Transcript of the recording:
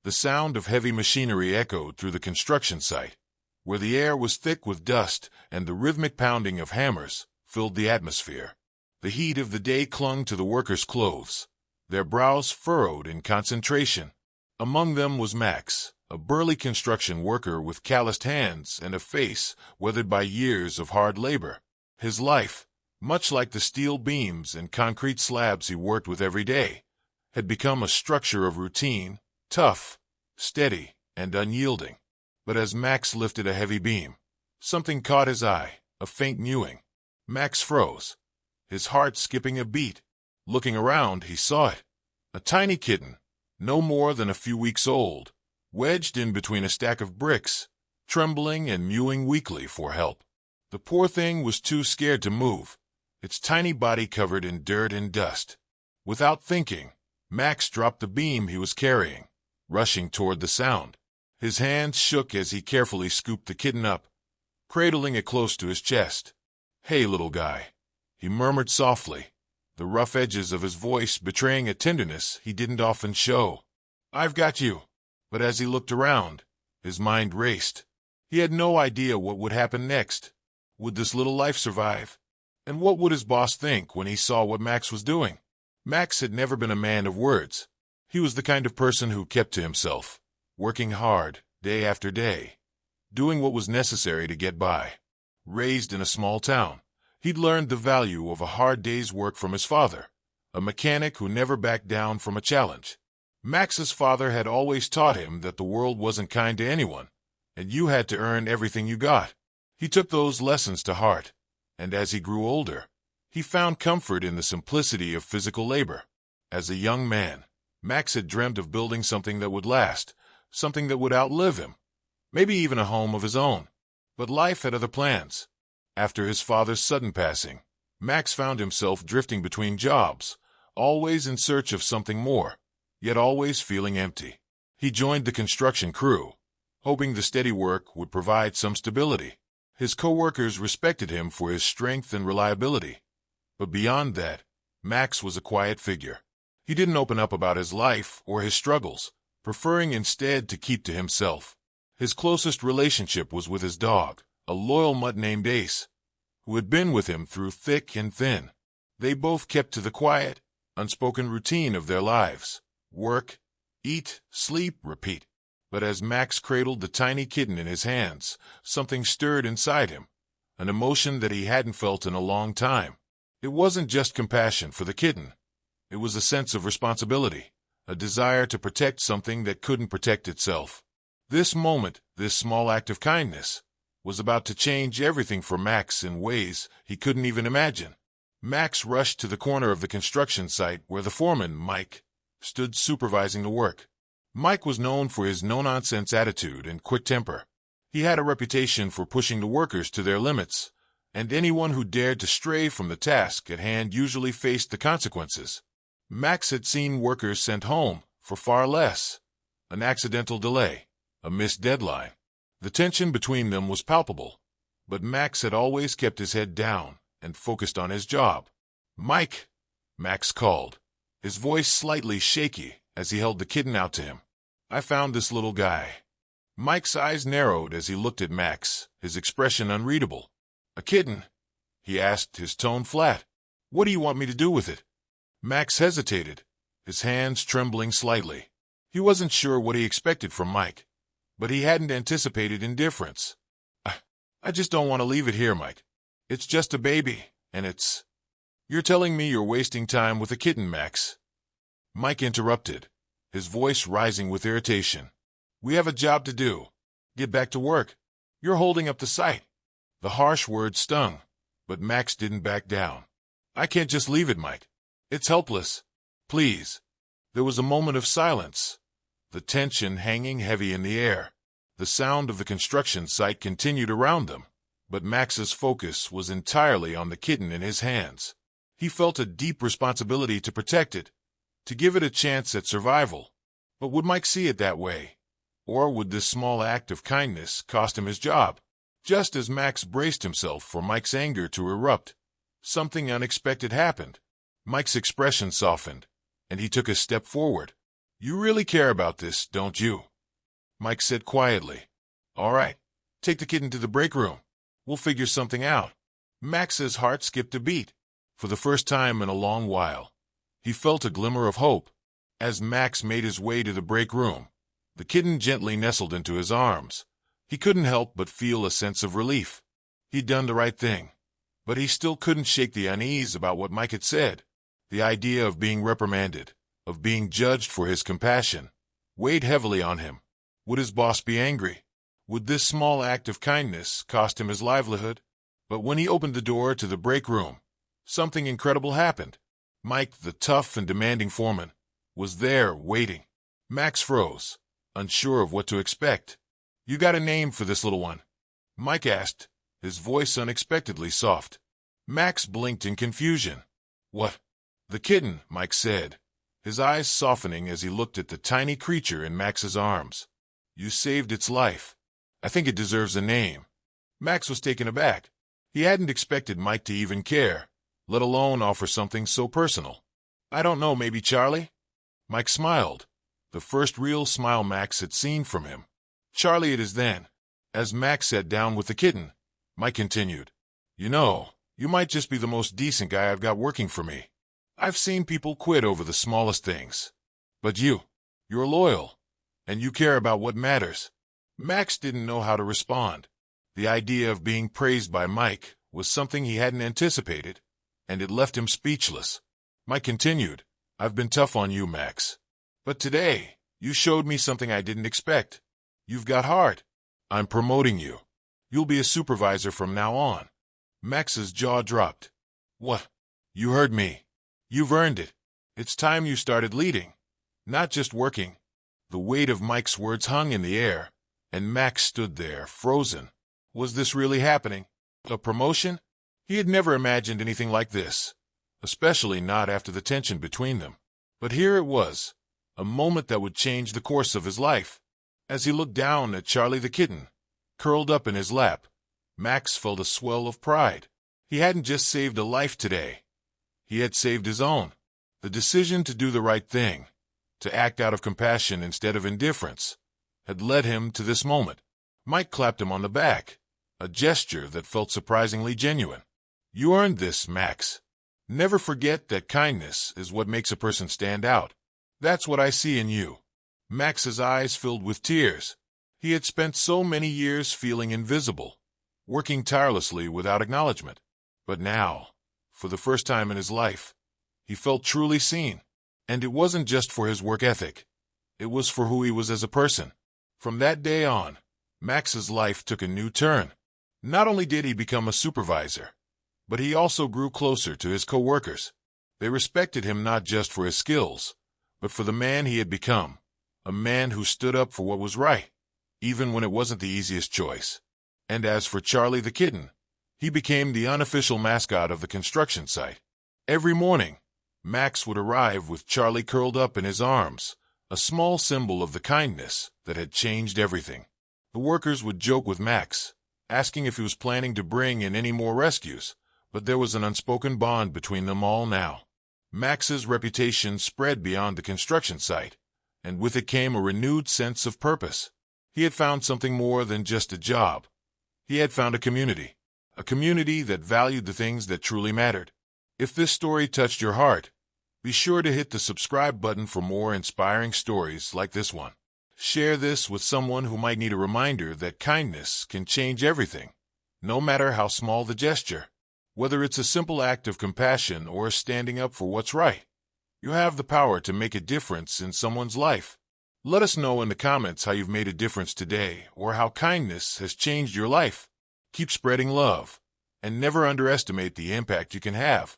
The sound of heavy machinery echoed through the construction site, where the air was thick with dust and the rhythmic pounding of hammers filled the atmosphere. The heat of the day clung to the workers' clothes, their brows furrowed in concentration. Among them was Max, a burly construction worker with calloused hands and a face weathered by years of hard labor. His life, much like the steel beams and concrete slabs he worked with every day, had become a structure of routine, tough, steady, and unyielding. But as Max lifted a heavy beam, something caught his eye, a faint mewing. Max froze, his heart skipping a beat. Looking around, he saw it. A tiny kitten, no more than a few weeks old, wedged in between a stack of bricks, trembling and mewing weakly for help. The poor thing was too scared to move, its tiny body covered in dirt and dust. Without thinking, Max dropped the beam he was carrying, rushing toward the sound. His hands shook as he carefully scooped the kitten up, cradling it close to his chest. "Hey, little guy," he murmured softly, the rough edges of his voice betraying a tenderness he didn't often show. "I've got you." But as he looked around, his mind raced. He had no idea what would happen next. Would this little life survive? And what would his boss think when he saw what Max was doing? Max had never been a man of words. He was the kind of person who kept to himself, working hard, day after day, doing what was necessary to get by. Raised in a small town, he'd learned the value of a hard day's work from his father, a mechanic who never backed down from a challenge. Max's father had always taught him that the world wasn't kind to anyone, and you had to earn everything you got. He took those lessons to heart, and as he grew older, he found comfort in the simplicity of physical labor. As a young man, Max had dreamed of building something that would last, something that would outlive him, maybe even a home of his own. But life had other plans. After his father's sudden passing, Max found himself drifting between jobs, always in search of something more, yet always feeling empty. He joined the construction crew, hoping the steady work would provide some stability. His co-workers respected him for his strength and reliability. But beyond that, Max was a quiet figure. He didn't open up about his life or his struggles, preferring instead to keep to himself. His closest relationship was with his dog, a loyal mutt named Ace, who had been with him through thick and thin. They both kept to the quiet, unspoken routine of their lives: work, eat, sleep, repeat. But as Max cradled the tiny kitten in his hands, something stirred inside him, an emotion that he hadn't felt in a long time. It wasn't just compassion for the kitten. It was a sense of responsibility, a desire to protect something that couldn't protect itself. This moment, this small act of kindness, was about to change everything for Max in ways he couldn't even imagine. Max rushed to the corner of the construction site where the foreman, Mike, stood supervising the work. Mike was known for his no-nonsense attitude and quick temper. He had a reputation for pushing the workers to their limits, and anyone who dared to stray from the task at hand usually faced the consequences. Max had seen workers sent home for far less: an accidental delay, a missed deadline. The tension between them was palpable, but Max had always kept his head down and focused on his job. "Mike," Max called, his voice slightly shaky as he held the kitten out to him. "I found this little guy." Mike's eyes narrowed as he looked at Max, his expression unreadable. "A kitten?" he asked, his tone flat. "What do you want me to do with it?" Max hesitated, his hands trembling slightly. He wasn't sure what he expected from Mike, but he hadn't anticipated indifference. I just don't want to leave it here, Mike. It's just a baby, and it's—" "You're telling me you're wasting time with a kitten, Max?" Mike interrupted, his voice rising with irritation. "We have a job to do. Get back to work. You're holding up the site." The harsh words stung, but Max didn't back down. "I can't just leave it, Mike. It's helpless. Please." There was a moment of silence, the tension hanging heavy in the air. The sound of the construction site continued around them, but Max's focus was entirely on the kitten in his hands. He felt a deep responsibility to protect it, to give it a chance at survival. But would Mike see it that way? Or would this small act of kindness cost him his job? Just as Max braced himself for Mike's anger to erupt, something unexpected happened. Mike's expression softened, and he took a step forward. You really care about this, don't you? Mike said quietly. All right, take the kitten to the break room. We'll figure something out. Max's heart skipped a beat. For the first time in a long while, he felt a glimmer of hope. As Max made his way to the break room, the kitten gently nestled into his arms. He couldn't help but feel a sense of relief. He'd done the right thing, but he still couldn't shake the unease about what Mike had said. The idea of being reprimanded, of being judged for his compassion, weighed heavily on him. Would his boss be angry? Would this small act of kindness cost him his livelihood? But when he opened the door to the break room, something incredible happened. Mike, the tough and demanding foreman, was there, waiting. Max froze, unsure of what to expect. You got a name for this little one? Mike asked, his voice unexpectedly soft. Max blinked in confusion. What? The kitten, Mike said, his eyes softening as he looked at the tiny creature in Max's arms. You saved its life. I think it deserves a name. Max was taken aback. He hadn't expected Mike to even care, let alone offer something so personal. I don't know, maybe Charlie? Mike smiled, the first real smile Max had seen from him. Charlie it is then. As Max sat down with the kitten, Mike continued. You know, you might just be the most decent guy I've got working for me. I've seen people quit over the smallest things. But you're loyal, and you care about what matters. Max didn't know how to respond. The idea of being praised by Mike was something he hadn't anticipated, and it left him speechless. Mike continued, I've been tough on you, Max. But today, you showed me something I didn't expect. You've got heart. I'm promoting you. You'll be a supervisor from now on. Max's jaw dropped. What? You heard me. You've earned it. It's time you started leading, not just working. The weight of Mike's words hung in the air, and Max stood there, frozen. Was this really happening? A promotion? He had never imagined anything like this, especially not after the tension between them. But here it was, a moment that would change the course of his life. As he looked down at Charlie the kitten, curled up in his lap, Max felt a swell of pride. He hadn't just saved a life today. He had saved his own. The decision to do the right thing, to act out of compassion instead of indifference, had led him to this moment. Mike clapped him on the back, a gesture that felt surprisingly genuine. You earned this, Max. Never forget that kindness is what makes a person stand out. That's what I see in you. Max's eyes filled with tears. He had spent so many years feeling invisible, working tirelessly without acknowledgement. But now, for the first time in his life, he felt truly seen. And it wasn't just for his work ethic. It was for who he was as a person. From that day on, Max's life took a new turn. Not only did he become a supervisor, but he also grew closer to his coworkers. They respected him not just for his skills, but for the man he had become, a man who stood up for what was right, even when it wasn't the easiest choice. And as for Charlie the kitten, he became the unofficial mascot of the construction site. Every morning, Max would arrive with Charlie curled up in his arms, a small symbol of the kindness that had changed everything. The workers would joke with Max, asking if he was planning to bring in any more rescues, but there was an unspoken bond between them all now. Max's reputation spread beyond the construction site, and with it came a renewed sense of purpose. He had found something more than just a job. He had found a community that valued the things that truly mattered. If this story touched your heart, be sure to hit the subscribe button for more inspiring stories like this one. Share this with someone who might need a reminder that kindness can change everything, no matter how small the gesture. Whether it's a simple act of compassion or standing up for what's right, you have the power to make a difference in someone's life. Let us know in the comments how you've made a difference today or how kindness has changed your life. Keep spreading love, and never underestimate the impact you can have.